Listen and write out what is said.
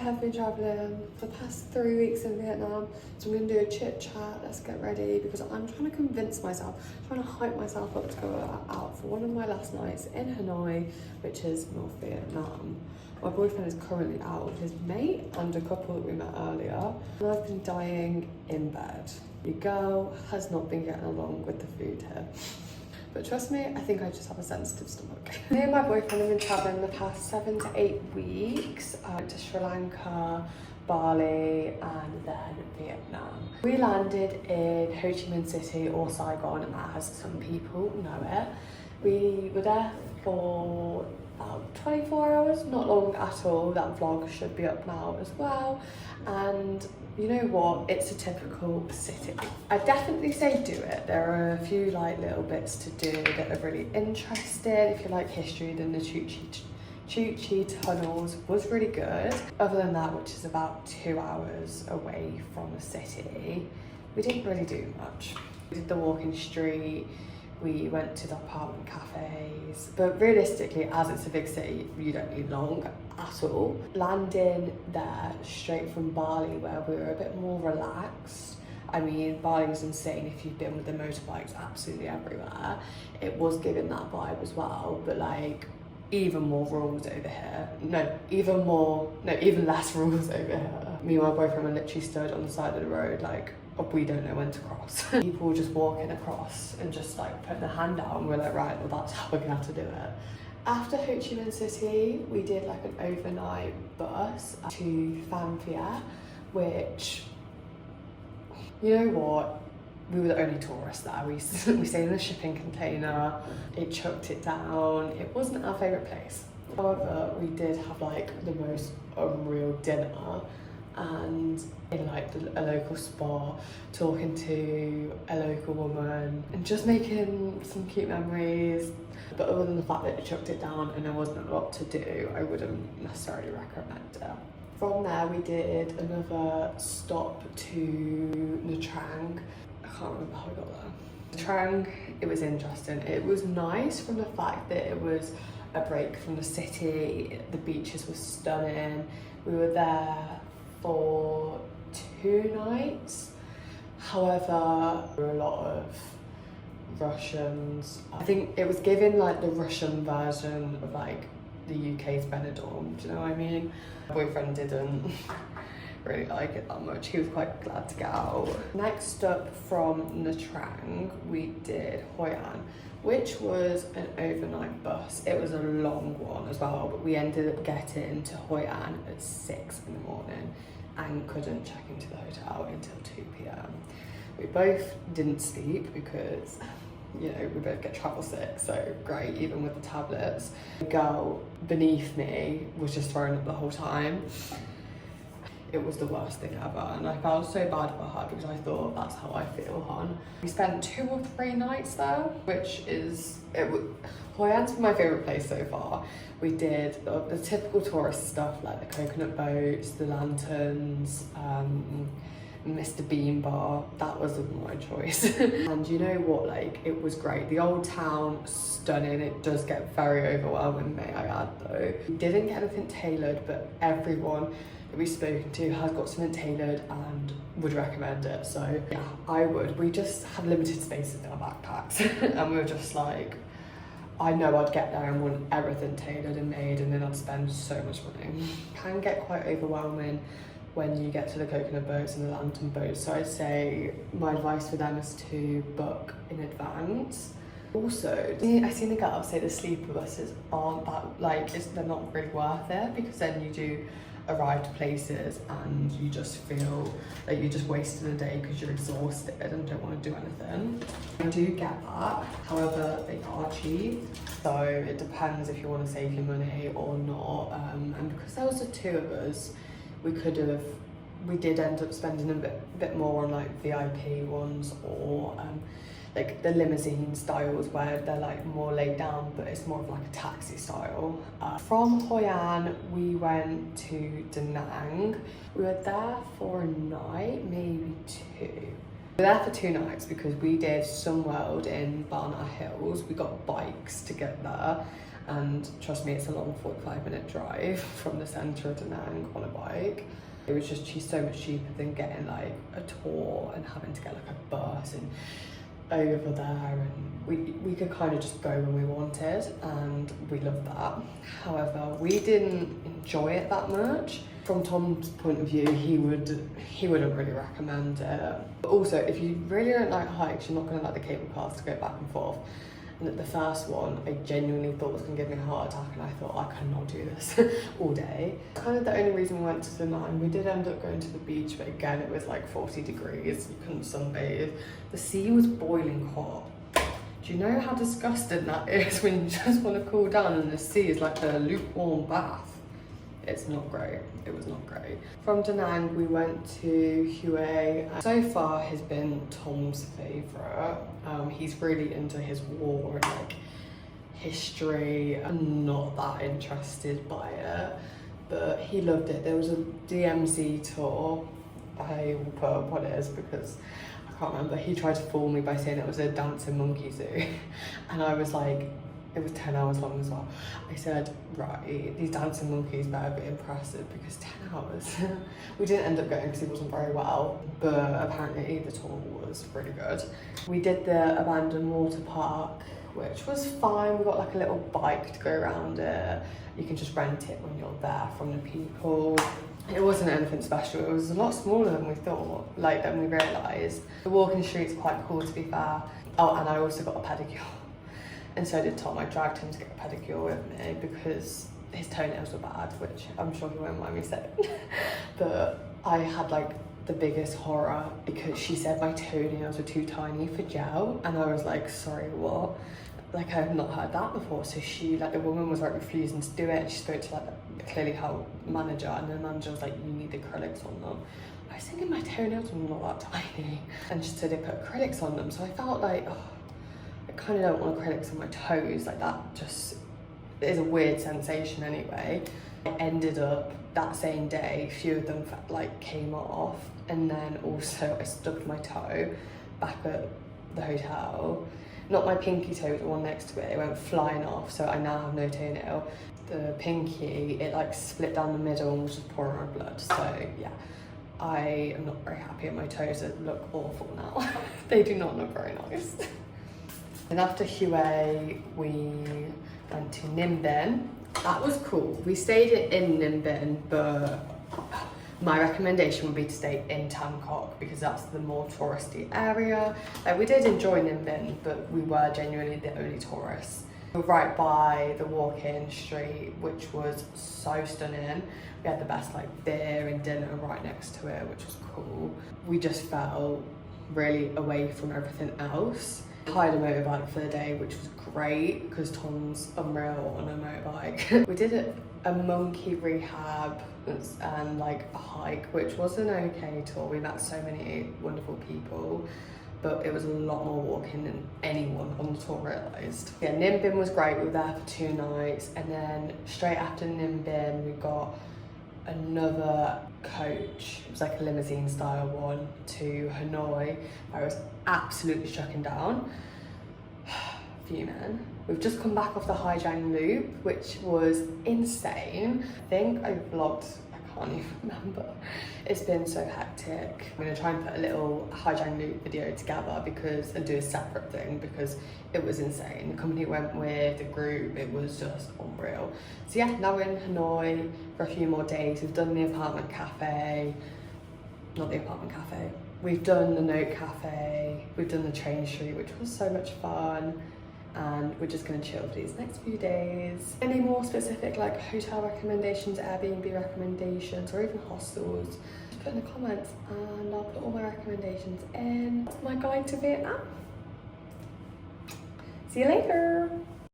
have been travelling for the past 3 weeks in Vietnam, so I'm going to do a chit chat. Let's get ready because I'm trying to convince myself, trying to hype myself up to go out for one of my last nights in Hanoi, which is North Vietnam. My boyfriend is currently out with his mate and a couple that we met earlier, and I've been dying in bed. Your girl has not been getting along with the food here. But trust me, I think I just have a sensitive stomach. Me and my boyfriend have been travelling the past 7 to 8 weeks. I went to Sri Lanka, Bali, and then Vietnam. We landed in Ho Chi Minh City, or Saigon as some people know it. We were there for about 24 hours, not long at all. That vlog should be up now as well. And you know what, it's a typical city. I definitely say do it. There are a few like little bits to do that are really interesting. If you like history, then the Chu Chi tunnels was really good. Other than that, which is about 2 hours away from the city, we didn't really do much. We did the walking street, we went to the apartment cafes, but realistically, as it's a big city, you don't need long at all. Landing there straight from Bali, where we were a bit more relaxed. I mean, Bali was insane if you've been with the motorbikes absolutely everywhere. It was giving that vibe as well, but like even more rules over here. Even less rules over here. Me and my boyfriend were literally stood on the side of the road like, we don't know when to cross. People just walking across and just like putting their hand out, and we're like, right, well that's how we're gonna have to do it. After Ho Chi Minh City, we did like an overnight bus to Vinpearl, which, you know what, we were the only tourists there. We stayed in a shipping container, it chucked it down. It wasn't our favourite place. However, we did have like the most unreal dinner, and in like a local spa, talking to a local woman and just making some cute memories. But other than the fact that it chucked it down and there wasn't a lot to do, I wouldn't necessarily recommend it. From there we did another stop to Nha Trang. I can't remember how we got there. Nha Trang, it was interesting. It was nice from the fact that it was a break from the city. The beaches were stunning. We were there for 2 nights. However, there were a lot of Russians. I think it was given like the Russian version of like the UK's Benidorm, do you know what I mean? My boyfriend didn't really like it that much. He was quite glad to get out. Next up from Nha Trang, we did Hoi An, which was an overnight bus. It was a long one as well, but we ended up getting to Hoi An at 6 in the morning and couldn't check into the hotel until 2 p.m. We both didn't sleep because, you know, we both get travel sick, so great, even with the tablets. The girl beneath me was just throwing up the whole time. It was the worst thing ever, and I felt so bad for her because I thought that's how I feel, hon. We spent 2 or 3 nights there, which is, Hoi An's my favourite place so far. We did the typical tourist stuff like the coconut boats, the lanterns, Mr. Bean Bar. That was my choice. And you know what, like, it was great. The old town, stunning. It does get very overwhelming, may I add, though. We didn't get anything tailored, but everyone that we've spoken to has got something tailored and would recommend it. So yeah, I would. We just had limited spaces in our backpacks and we were just like, I know I'd get there and want everything tailored and made, and then I'd spend so much money. It can get quite overwhelming when you get to the coconut boats and the lantern boats, so I'd say my advice for them is to book in advance. Also, I seen the girl say the sleeper buses aren't that, like, they're not really worth it, because then you do arrive to places and you just feel like you just wasted a day because you're exhausted and don't want to do anything. I do get that, however they are cheap, so it depends if you want to save your money or not. And because there was the 2 of us, we did end up spending a bit more on like VIP ones, or like the limousine styles where they're like more laid down, but it's more of like a taxi style. From Hoi An, we went to Da Nang. We were there for a night, maybe 2. We're there for 2 nights because we did Sunworld in Barnard Hills. We got bikes to get there, and trust me, it's a long 45-minute drive from the centre of Da Nang on a bike. It was just so much cheaper than getting like a tour and having to get like a bus and over there, and we could kind of just go when we wanted, and we loved that. However, we didn't enjoy it that much. From Tom's point of view, he wouldn't really recommend it. But also, if you really don't like hikes, you're not going to like the cable cars to go back and forth. And at the first one, I genuinely thought it was going to give me a heart attack, and I thought I cannot do this all day. Kind of the only reason we went to Da Nang. We did end up going to the beach, but again, it was like 40 degrees. You couldn't sunbathe. The sea was boiling hot. Do you know how disgusting that is when you just want to cool down and the sea is like a lukewarm bath? It's not great. It was not great. From Da Nang, we went to Hue. So far, has been Tom's favourite. He's really into his war and like history. I'm not that interested by it, but he loved it. There was a DMZ tour. I will put up what it is because I can't remember. He tried to fool me by saying it was a dancing monkey zoo, and I was like, it was 10 hours long as well. I said, right, these dancing monkeys better be impressive because 10 hours. We didn't end up going because he wasn't very well, but apparently the tour was really good. We did the abandoned water park, which was fine. We got like a little bike to go around it. You can just rent it when you're there from the people. It wasn't anything special. It was a lot smaller than we thought, than we realised. The walking street's quite cool, to be fair. Oh, and I also got a pedicure. And so did Tom. I dragged him to get a pedicure with me because his toenails were bad, which I'm sure he won't mind me saying. But I had like the biggest horror because she said my toenails were too tiny for gel, and I was like, sorry, what? Like, I have not heard that before. So she, like, the woman was like refusing to do it, and she spoke to like clearly her manager, and the manager was like, you need acrylics on them. I was thinking my toenails were not that tiny, and she said they put acrylics on them. So I felt like, oh, I kind of don't want acrylics on my toes. Like, that just is a weird sensation anyway. I ended up that same day, a few of them like came off, and then also I stubbed my toe back at the hotel. Not my pinky toe, the one next to it. It went flying off, so I now have no toenail. The pinky, it like split down the middle and was just pouring out blood. So yeah, I am not very happy at my toes. That look awful now. They do not look very nice. And after Hue, we went to Ninh Binh. That was cool. We stayed in Ninh Binh, but my recommendation would be to stay in Tam Coc because that's the more touristy area. Like, we did enjoy Ninh Binh, but we were genuinely the only tourists. We were right by the walk-in street, which was so stunning. We had the best like beer and dinner right next to it, which was cool. We just felt really away from everything else. Hired a motorbike for the day, which was great because Tom's unreal on a motorbike. We did a monkey rehab and like a hike, which was an okay tour. We met so many wonderful people, but it was a lot more walking than anyone on the tour realised. Yeah, Ninh Binh was great. We were there for 2 nights, and then straight after Ninh Binh we got another coach. It was like a limousine style one to Hanoi, where I was absolutely stricken down. Fuming. We've just come back off the Giang Loop, which was insane. I think I vlogged, I can't even remember. It's been so hectic. I'm gonna try and put a little Giang Loop video together and do a separate thing because it was insane. The company went with, the group, it was just unreal. So yeah, now we're in Hanoi for a few more days. We've done the apartment cafe, not the apartment cafe. We've done the Note Cafe, we've done the train street, which was so much fun. And we're just gonna chill for these next few days. Any more specific like hotel recommendations, Airbnb recommendations, or even hostels, just put in the comments and I'll put all my recommendations in my guide to Vietnam. See you later.